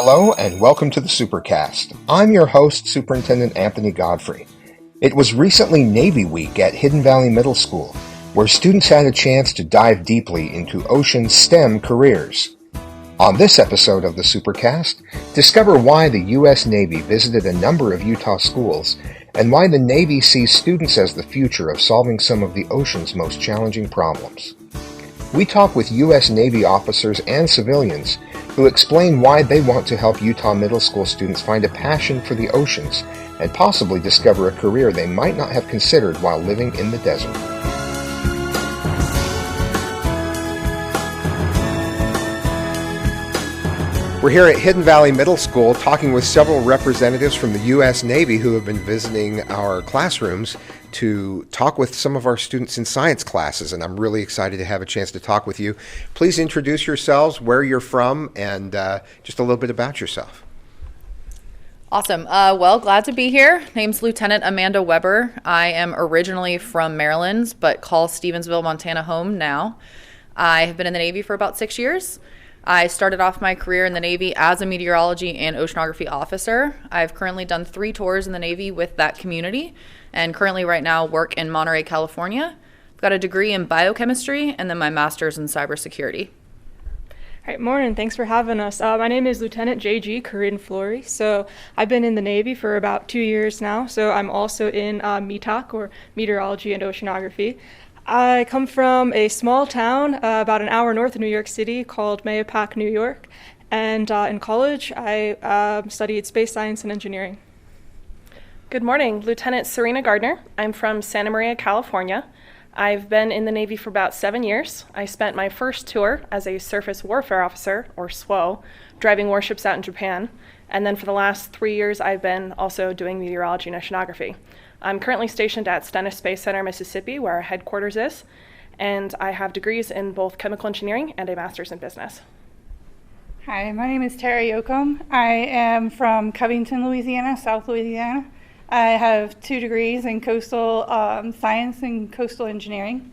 Hello and welcome to the Supercast. I'm your host, Superintendent Anthony Godfrey. It was recently Navy Week at Hidden Valley Middle School, where students had a chance to dive deeply into ocean STEM careers. On this episode of the Supercast, discover why the U.S. Navy visited a number of Utah schools and why the Navy sees students as the future of solving some of the ocean's most challenging problems. We talk with U.S. Navy officers and civilians who explain why they want to help Utah middle school students find a passion for the oceans and possibly discover a career they might not have considered while living in the desert. We're here at Hidden Valley Middle School talking with several representatives from the U.S. Navy who have been visiting our classrooms to talk with some of our students in science classes, and I'm really excited to have a chance to talk with you. Please introduce yourselves, where you're from, and just a little bit about yourself. Awesome. Well, glad to be here. Name's Lieutenant Amanda Weber. I am originally from Maryland, but call Stevensville, Montana home now. I have been in the Navy for about 6 years. I started off my career in the Navy as a meteorology and oceanography officer. I've currently done 3 tours in the Navy with that community, and currently right now work in Monterey, California. I've got a degree in biochemistry and then my master's in cybersecurity. All right, morning. Thanks for having us. My name is Lieutenant J.G. Corinne Flory. So I've been in the Navy for about 2 years now. So I'm also in METOC, or Meteorology and Oceanography. I come from a small town about an hour north of New York City called Mahopac, New York. And in college, I studied space science and engineering. Good morning, Lieutenant Serena Gardner. I'm from Santa Maria, California. I've been in the Navy for about 7 years. I spent my first tour as a surface warfare officer, or SWO, driving warships out in Japan. And then for the last 3 years, I've been also doing meteorology and oceanography. I'm currently stationed at Stennis Space Center, Mississippi, where our headquarters is. And I have degrees in both chemical engineering and a master's in business. Hi, my name is Tara Yocum. I am from Covington, Louisiana, South Louisiana. I have 2 degrees in coastal science and coastal engineering.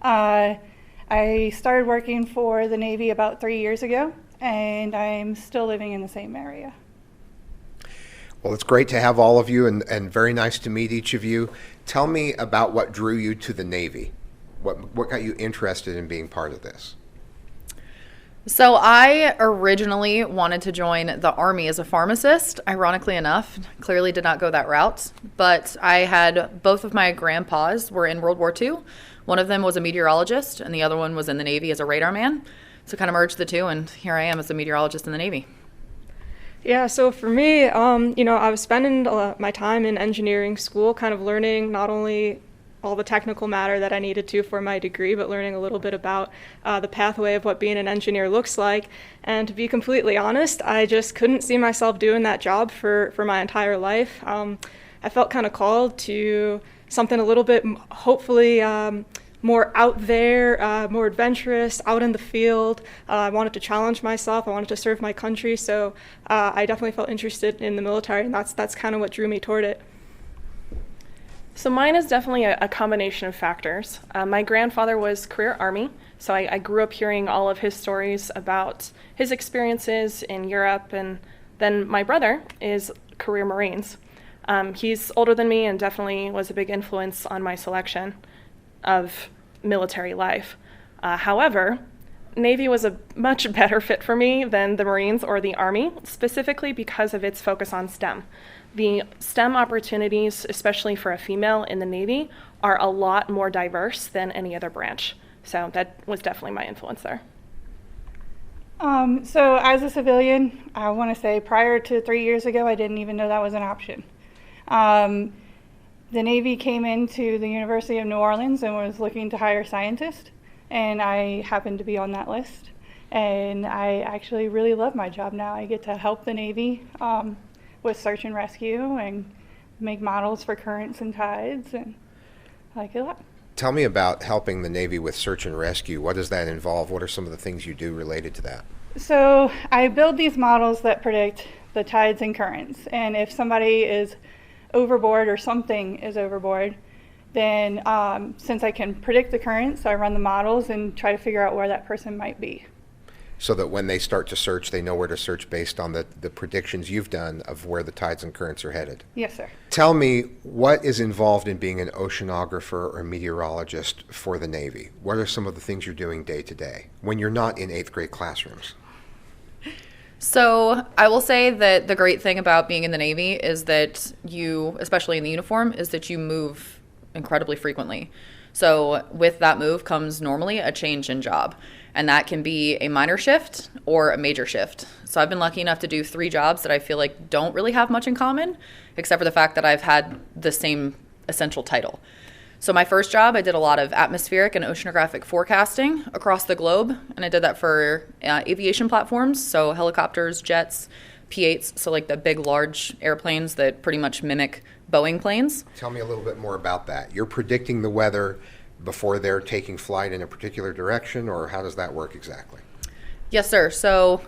I started working for the Navy about 3 years ago, and I'm still living in the same area. Well, it's great to have all of you, and very nice to meet each of you. Tell me about what drew you to the Navy. What got you interested in being part of this? So I originally wanted to join the Army as a pharmacist, ironically enough. Clearly did not go that route, but I had both of my grandpas were in World War II. One of them was a meteorologist, and the other one was in the Navy as a radar man. So kind of merged the two, and here I am as a meteorologist in the Navy. Yeah, so for me, I was spending my time in engineering school, kind of learning not only all the technical matter that I needed to for my degree, but learning a little bit about the pathway of what being an engineer looks like. And to be completely honest, I just couldn't see myself doing that job for my entire life. I felt kind of called to something a little bit, hopefully, more out there, more adventurous, out in the field. I wanted to challenge myself. I wanted to serve my country. So I definitely felt interested in the military, and that's kind of what drew me toward it. So mine is definitely a combination of factors. My grandfather was career Army, so I grew up hearing all of his stories about his experiences in Europe, and then my brother is career Marines. He's older than me and definitely was a big influence on my selection of military life. However, Navy was a much better fit for me than the Marines or the Army, specifically because of its focus on STEM. The STEM opportunities, especially for a female in the Navy, are a lot more diverse than any other branch. So that was definitely my influence there. So as a civilian, I want to say prior to 3 years ago, I didn't even know that was an option. The Navy came into the University of New Orleans and was looking to hire scientists, and I happened to be on that list. And I actually really love my job now. I get to help the Navy with search and rescue and make models for currents and tides, and I like it a lot. Tell me about helping the Navy with search and rescue. What does that involve? What are some of the things you do related to that? So I build these models that predict the tides and currents, and if somebody is overboard or something is overboard, then since I can predict the currents, I run the models and try to figure out where that person might be. so that when they start to search, they know where to search based on the predictions you've done of where the tides and currents are headed. Yes, sir. Tell me, what is involved in being an oceanographer or meteorologist for the Navy? What are some of the things you're doing day to day when you're not in 8th grade classrooms? So I will say that the great thing about being in the Navy is that you, especially in the uniform, is that you move incredibly frequently. So with that move comes normally a change in job, and that can be a minor shift or a major shift. So I've been lucky enough to do 3 jobs that I feel like don't really have much in common, except for the fact that I've had the same essential title. So my first job, I did a lot of atmospheric and oceanographic forecasting across the globe, and I did that for aviation platforms, so helicopters, jets, P-8s, so like the big, large airplanes that pretty much mimic Boeing planes. Tell me a little bit more about that. You're predicting the weather before they're taking flight in a particular direction, or how does that work exactly? Yes, sir. So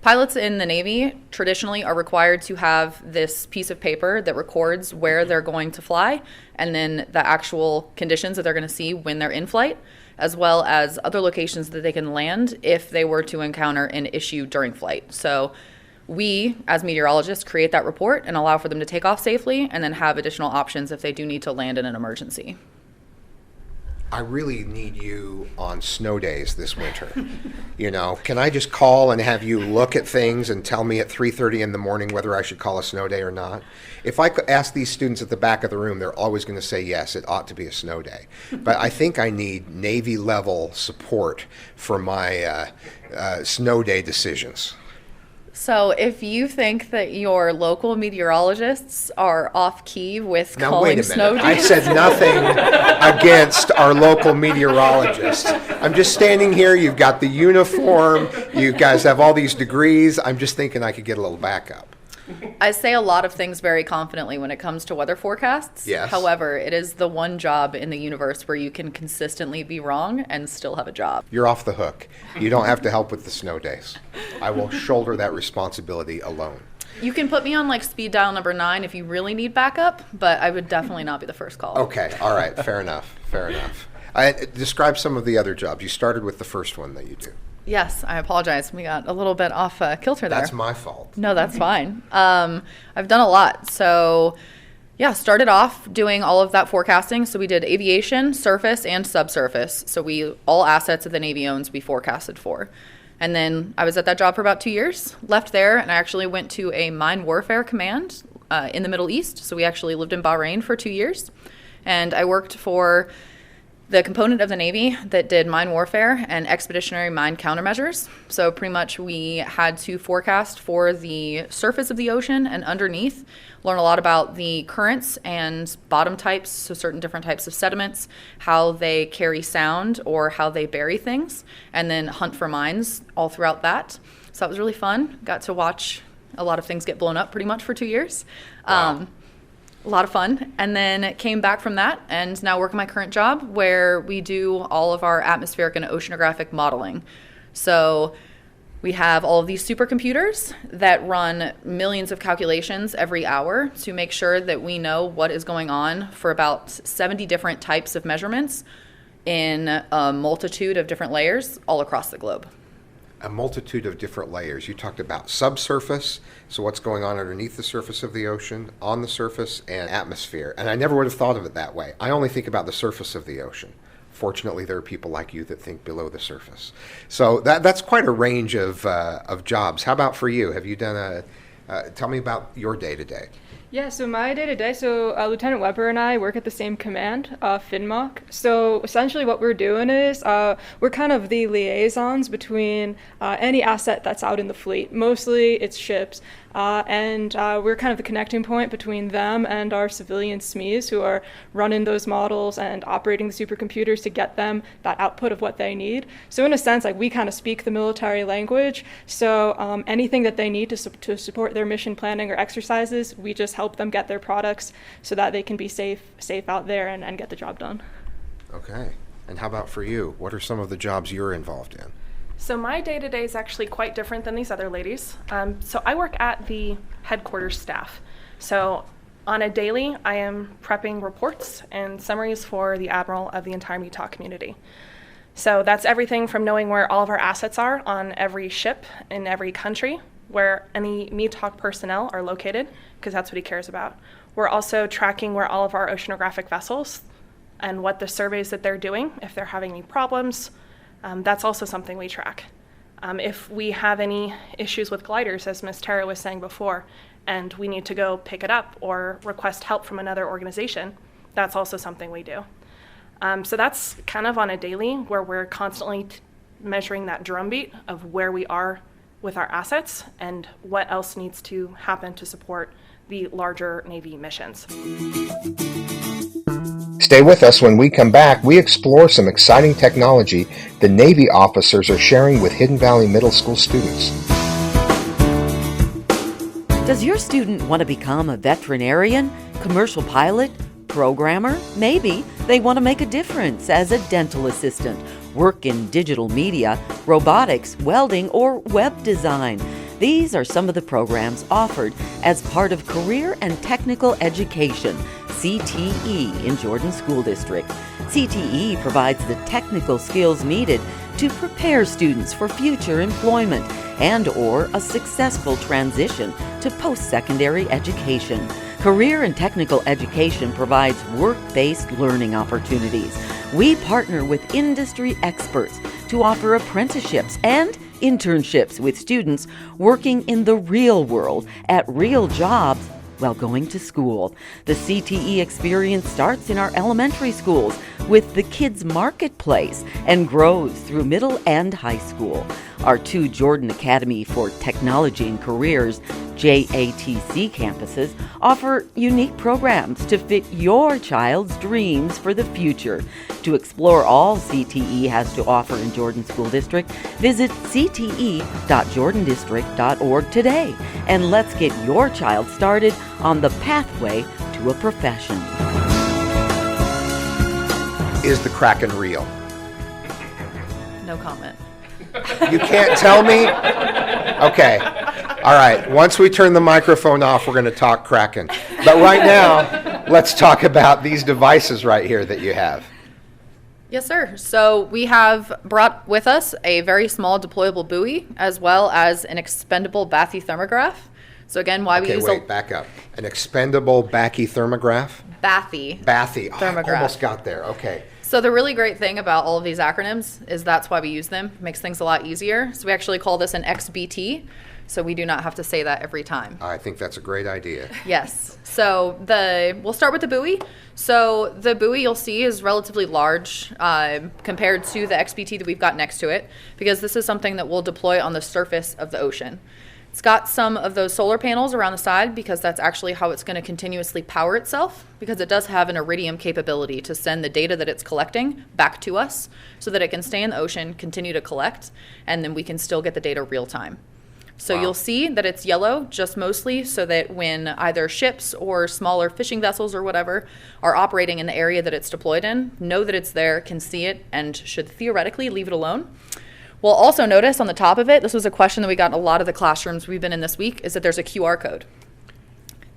pilots in the Navy traditionally are required to have this piece of paper that records where they're going to fly and then the actual conditions that they're going to see when they're in flight, as well as other locations that they can land if they were to encounter an issue during flight. So we, as meteorologists, create that report and allow for them to take off safely and then have additional options if they do need to land in an emergency. I really need you on snow days this winter. Can I just call and have you look at things and tell me at 3:30 in the morning whether I should call a snow day or not? If I could ask these students at the back of the room, they're always going to say, yes, it ought to be a snow day. But I think I need Navy level support for my snow day decisions. So if you think that your local meteorologists are off key with Now, calling wait a snow minute. I days, said nothing against our local meteorologists. I'm just standing here. You've got the uniform. You guys have all these degrees. I'm just thinking I could get a little backup. I say a lot of things very confidently when it comes to weather forecasts. Yes. However, it is the one job in the universe where you can consistently be wrong and still have a job. You're off the hook. You don't have to help with the snow days. I will shoulder that responsibility alone. You can put me on like speed dial number 9 if you really need backup, but I would definitely not be the first call. Okay. All right. Fair enough. Fair enough. Describe some of the other jobs. You started with the first one that you do. Yes, I apologize. We got a little bit off kilter there. That's my fault. No, that's fine. I've done a lot. So, yeah, started off doing all of that forecasting. So we did aviation, surface, and subsurface. So all assets that the Navy owns, we forecasted for. And then I was at that job for about 2 years, left there, and I actually went to a mine warfare command in the Middle East. So we actually lived in Bahrain for 2 years. And I worked for the component of the Navy that did mine warfare and expeditionary mine countermeasures. So pretty much we had to forecast for the surface of the ocean and underneath, learn a lot about the currents and bottom types, so certain different types of sediments, how they carry sound or how they bury things, and then hunt for mines all throughout that. So that was really fun. Got to watch a lot of things get blown up pretty much for 2 years. Wow. A lot of fun, and then came back from that and now work in my current job where we do all of our atmospheric and oceanographic modeling. So we have all of these supercomputers that run millions of calculations every hour to make sure that we know what is going on for about 70 different types of measurements in a multitude of different layers all across the globe. A multitude of different layers. You talked about subsurface, so what's going on underneath the surface of the ocean, on the surface, and atmosphere. And I never would have thought of it that way. I only think about the surface of the ocean. Fortunately, there are people like you that think below the surface. So that's quite a range of jobs. How about for you? Have you done tell me about your day-to-day. Yeah, so my day-to-day, Lieutenant Weber and I work at the same command, FINMOC. So essentially what we're doing is we're kind of the liaisons between any asset that's out in the fleet. Mostly it's ships. And we're kind of the connecting point between them and our civilian SMEs who are running those models and operating the supercomputers to get them that output of what they need. So in a sense, like we kind of speak the military language. So anything that they need to support their mission planning or exercises, we just help them get their products so that they can be safe out there and get the job done. Okay. And how about for you? What are some of the jobs you're involved in? So my day-to-day is actually quite different than these other ladies. So I work at the headquarters staff. So on a daily, I am prepping reports and summaries for the Admiral of the entire METOC community. So that's everything from knowing where all of our assets are on every ship in every country, where any METOC personnel are located, because that's what he cares about. We're also tracking where all of our oceanographic vessels and what the surveys that they're doing, if they're having any problems. That's also something we track. If we have any issues with gliders, as Ms. Tara was saying before, and we need to go pick it up or request help from another organization, that's also something we do. So that's kind of on a daily, where we're constantly measuring that drumbeat of where we are with our assets and what else needs to happen to support the larger Navy missions. Stay with us. When we come back, we explore some exciting technology the Navy officers are sharing with Hidden Valley Middle School students. Does your student want to become a veterinarian, commercial pilot, programmer? Maybe they want to make a difference as a dental assistant, work in digital media, robotics, welding, or web design. These are some of the programs offered as part of Career and Technical Education, CTE, in Jordan School District. CTE provides the technical skills needed to prepare students for future employment and/or a successful transition to post-secondary education. Career and Technical Education provides work-based learning opportunities. We partner with industry experts to offer apprenticeships and internships with students working in the real world at real jobs while going to school. The CTE experience starts in our elementary schools with the Kids Marketplace and grows through middle and high school. Our two Jordan Academy for Technology and Careers, JATC campuses, offer unique programs to fit your child's dreams for the future. To explore all CTE has to offer in Jordan School District, visit cte.jordandistrict.org today, and let's get your child started on the pathway to a profession. Is the Kraken real? No comment. You can't tell me? Okay. All right. Once we turn the microphone off, we're going to talk Kraken. But right now, let's talk about these devices right here that you have. Yes, sir. So we have brought with us a very small deployable buoy as well as an expendable bathythermograph. So again, why we use back up. An expendable bathythermograph? bathy. Bathy. Oh, I Thermograph. almost got there. Okay. So the really great thing about all of these acronyms is that's why we use them. It makes things a lot easier. So we actually call this an XBT. So we do not have to say that every time. I think that's a great idea. Yes. So we'll start with the buoy. So the buoy you'll see is relatively large compared to the XBT that we've got next to it, because this is something that we'll deploy on the surface of the ocean. It's got some of those solar panels around the side because that's actually how it's going to continuously power itself, because it does have an iridium capability to send the data that it's collecting back to us so that it can stay in the ocean, continue to collect, and then we can still get the data real time. So Wow. You'll see that it's yellow just mostly so that when either ships or smaller fishing vessels or whatever are operating in the area that it's deployed in, know that it's there, can see it, and should theoretically leave it alone. We'll also notice on the top of it, this was a question that we got in a lot of the classrooms we've been in this week, is that there's a QR code.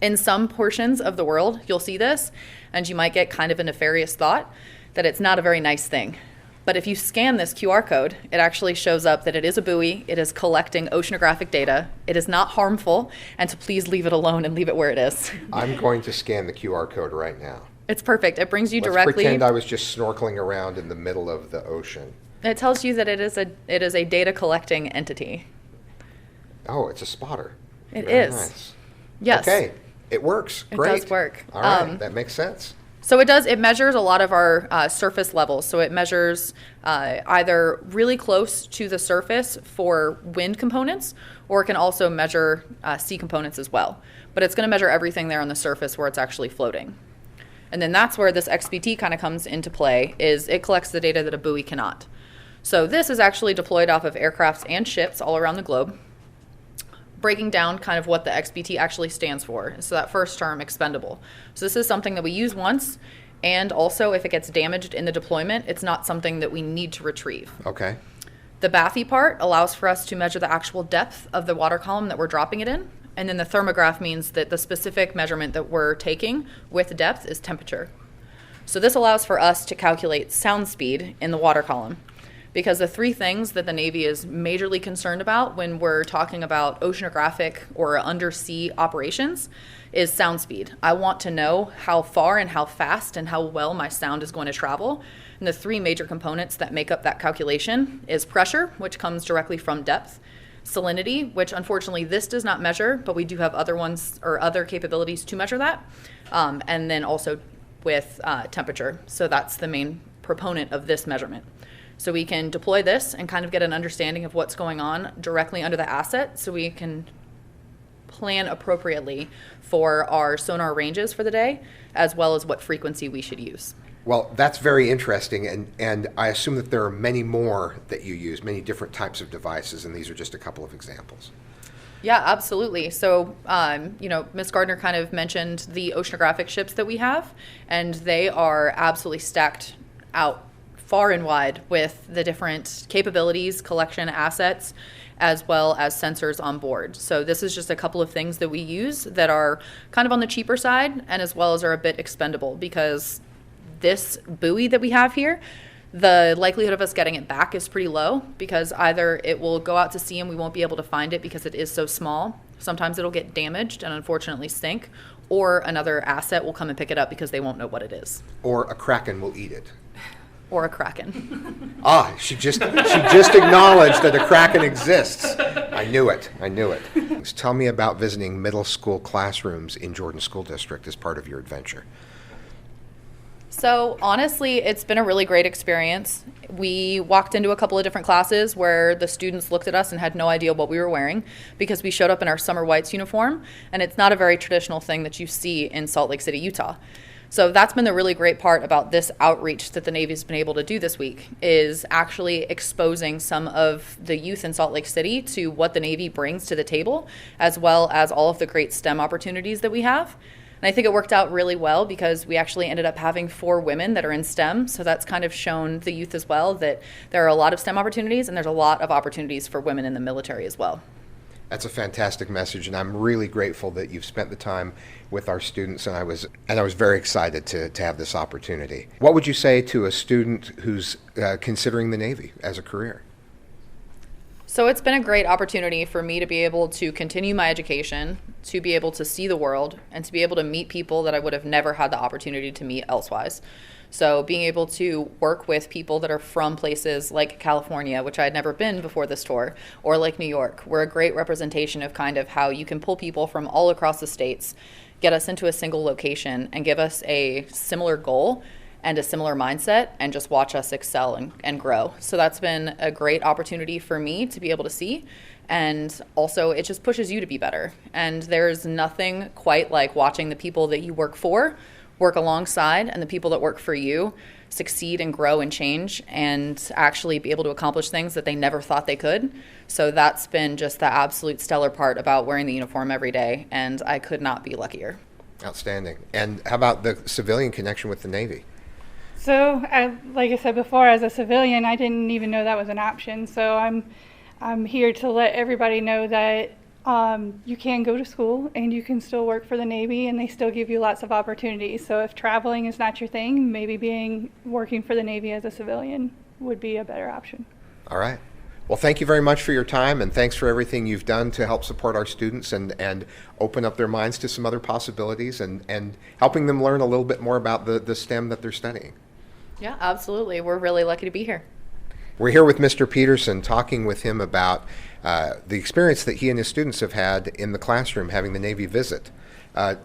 In some portions of the world, you'll see this, and you might get kind of a nefarious thought that it's not a very nice thing. But if you scan this QR code, it actually shows up that it is a buoy, it is collecting oceanographic data, it is not harmful, and to please leave it alone and leave it where it is. I'm going to scan the QR code right now. It's perfect. It brings you Let's directly. pretend I was just snorkeling around in the middle of the ocean. It tells you that it is a data collecting entity. Oh, it's a spotter. It Very is. Nice. Yes. Okay. It works. It Great. does work. All right. That makes sense. So it measures a lot of our surface levels. So it measures either really close to the surface for wind components, or it can also measure sea components as well. But it's going to measure everything there on the surface where it's actually floating. And then that's where this XBT kind of comes into play, is it collects the data that a buoy cannot. So this is actually deployed off of aircrafts and ships all around the globe. Breaking down kind of what the XBT actually stands for. So that first term, expendable. So this is something that we use once, and also if it gets damaged in the deployment, it's not something that we need to retrieve. Okay. The bathy part allows for us to measure the actual depth of the water column that we're dropping it in, and then the thermograph means that the specific measurement that we're taking with depth is temperature. So this allows for us to calculate sound speed in the water column. because the three things that the Navy is majorly concerned about when we're talking about oceanographic or undersea operations is sound speed. I want to know how far and how fast and how well my sound is going to travel. And the three major components that make up that calculation is pressure, which comes directly from depth, salinity, which unfortunately this does not measure, but we do have other ones or other capabilities to measure that, and then also with temperature. So that's the main proponent of this measurement. So we can deploy this and kind of get an understanding of what's going on directly under the asset, so we can plan appropriately for our sonar ranges for the day, as well as what frequency we should use. Well, that's very interesting, and I assume that there are many more that you use, many different types of devices, and these are just a couple of examples. Yeah, absolutely. So, Ms. Gardner kind of mentioned the oceanographic ships that we have, and they are absolutely stacked out far and wide with the different capabilities, collection assets, as well as sensors on board. So this is just a couple of things that we use that are kind of on the cheaper side, and as well as are a bit expendable, because this buoy that we have here, the likelihood of us getting it back is pretty low, because either it will go out to sea and we won't be able to find it because it is so small. Sometimes it'll get damaged and unfortunately sink, or another asset will come and pick it up because they won't know what it is. Or a kraken will eat it. Or a kraken. She just acknowledged that a kraken exists. I knew it. Tell me about visiting middle school classrooms in Jordan School District as part of your adventure. So honestly, it's been a really great experience. We walked into a couple of different classes where the students looked at us and had no idea what we were wearing, because we showed up in our summer whites uniform, and it's not a very traditional thing that you see in Salt Lake City, Utah. So that's been the really great part about this outreach that the Navy's been able to do this week, is actually exposing some of the youth in Salt Lake City to what the Navy brings to the table, as well as all of the great STEM opportunities that we have. And I think it worked out really well, because we actually ended up having 4 women that are in STEM. So that's kind of shown the youth as well that there are a lot of STEM opportunities, and there's a lot of opportunities for women in the military as well. That's a fantastic message, and I'm really grateful that you've spent the time with our students, and I was very excited to have this opportunity. What would you say to a student who's considering the Navy as a career? So it's been a great opportunity for me to be able to continue my education, to be able to see the world, and to be able to meet people that I would have never had the opportunity to meet elsewise. So being able to work with people that are from places like California, which I had never been before this tour, or like New York, we're a great representation of kind of how you can pull people from all across the states, get us into a single location, and give us a similar goal and a similar mindset, and just watch us excel and grow. So that's been a great opportunity for me to be able to see. And also it just pushes you to be better. And there's nothing quite like watching the people that you work for work alongside, and the people that work for you succeed and grow and change and actually be able to accomplish things that they never thought they could. So that's been just the absolute stellar part about wearing the uniform every day, and I could not be luckier. Outstanding. And how about the civilian connection with the Navy? So, like I said before, as a civilian, I didn't even know that was an option. So I'm here to let everybody know that you can go to school and you can still work for the Navy, and they still give you lots of opportunities. So if traveling is not your thing, maybe working for the Navy as a civilian would be a better option. All right. Well, thank you very much for your time, and thanks for everything you've done to help support our students and open up their minds to some other possibilities, and helping them learn a little bit more about the STEM that they're studying. Yeah, absolutely. We're really lucky to be here. We're here with Mr. Peterson, talking with him about the experience that he and his students have had in the classroom having the Navy visit.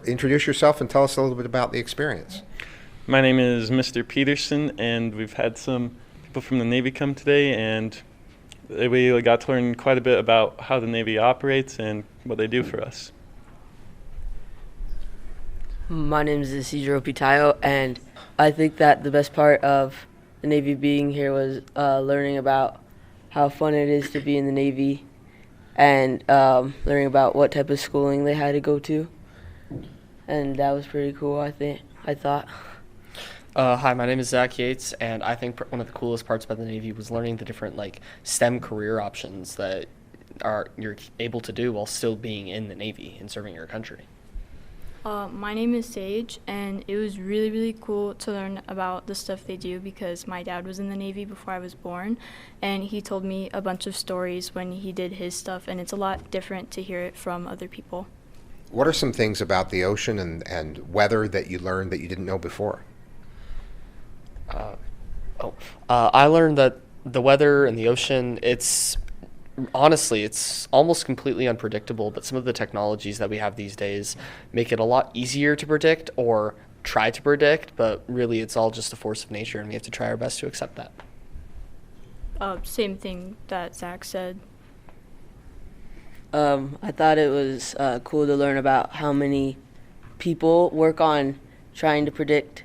Introduce yourself and tell us a little bit about the experience. My name is Mr. Peterson, and we've had some people from the Navy come today, and we got to learn quite a bit about how the Navy operates and what they do for us. My name is Isidro Pitayo, and I think that the best part of the Navy being here was learning about how fun it is to be in the Navy, and learning about what type of schooling they had to go to. And that was pretty cool, I thought. Hi, my name is Zach Yates, and I think one of the coolest parts about the Navy was learning the different STEM career options that you're able to do while still being in the Navy and serving your country. My name is Sage, and it was really, really cool to learn about the stuff they do because my dad was in the Navy before I was born, and he told me a bunch of stories when he did his stuff, and it's a lot different to hear it from other people. What are some things about the ocean and weather that you learned that you didn't know before? I learned that the weather and the ocean, honestly, it's almost completely unpredictable, but some of the technologies that we have these days make it a lot easier to predict or try to predict, but really it's all just a force of nature, and we have to try our best to accept that. Same thing that Zach said. I thought it was cool to learn about how many people work on trying to predict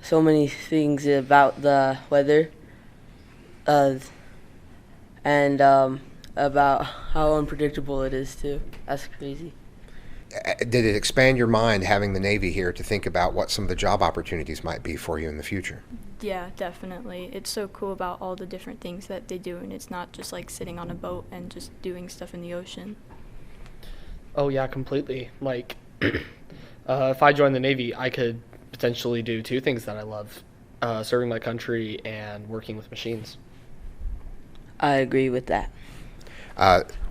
so many things about the weather, and about how unpredictable it is too. That's crazy. Did it expand your mind having the Navy here to think about what some of the job opportunities might be for you in the future? Yeah, definitely. It's so cool about all the different things that they do, and it's not just like sitting on a boat and just doing stuff in the ocean. Oh yeah, completely. Like, if I joined the Navy, I could potentially do two things that I love, serving my country and working with machines. I agree with that.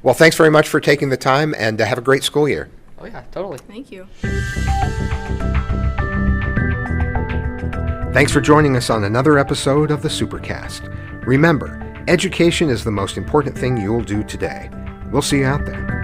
Well, thanks very much for taking the time, and have a great school year. Oh yeah, totally. Thank you. Thanks for joining us on another episode of the Supercast. Remember, education is the most important thing you'll do today. We'll see you out there.